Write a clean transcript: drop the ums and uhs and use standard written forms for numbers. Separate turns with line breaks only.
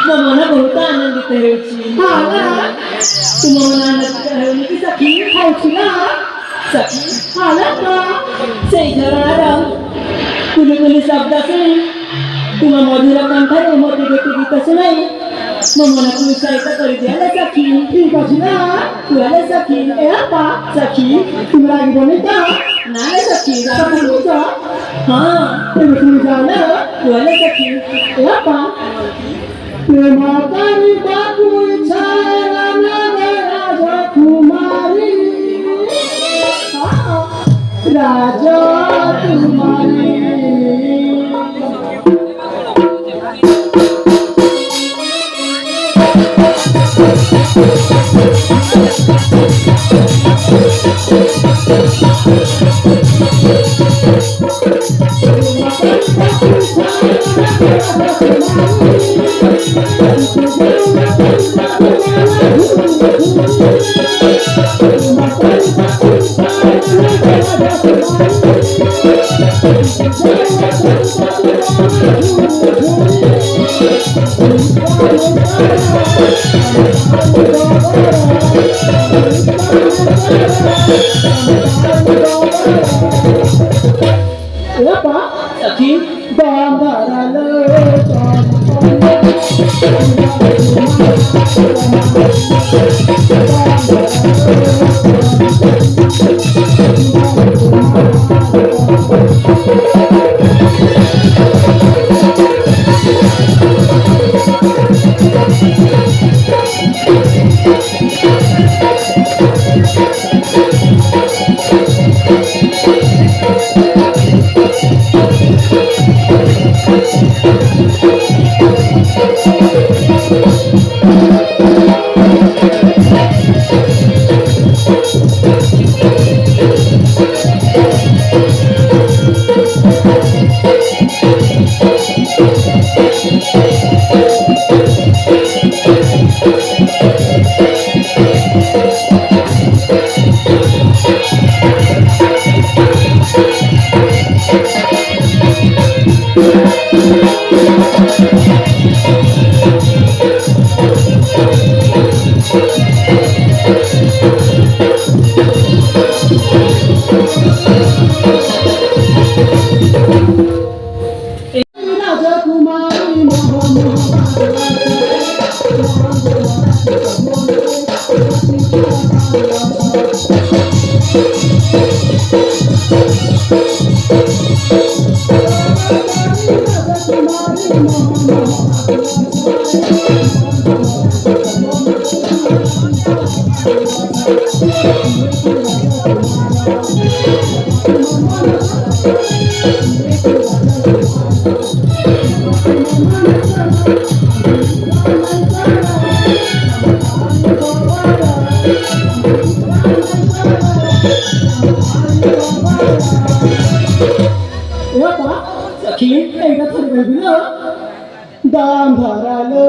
मन बहुत आनंदित होउछि।
हाँ ना
तुम मन आनंदित होउनि कि सखी
खाऊची ना
सखी
हाँ ना का
सेई झरणार कुलुकुलु शब्द शुणी तुम मधुर कंठरे मोटे गोटे गीत शुणाई मो मन को उत्साहित कर दिया सखी।
ठीक अछि ना
तुहले सखी
ए अपा
सखी
तुम रागी बने का
ना रे सखी
सब
रागी
लोग जा
हाँ
तुम जाओ ना
तुहले सखी
ए अपा प्रेम करी बाबू छाया राजा कुमारी हाँ राजा कुमारी
सखी सखी
दाम धरालो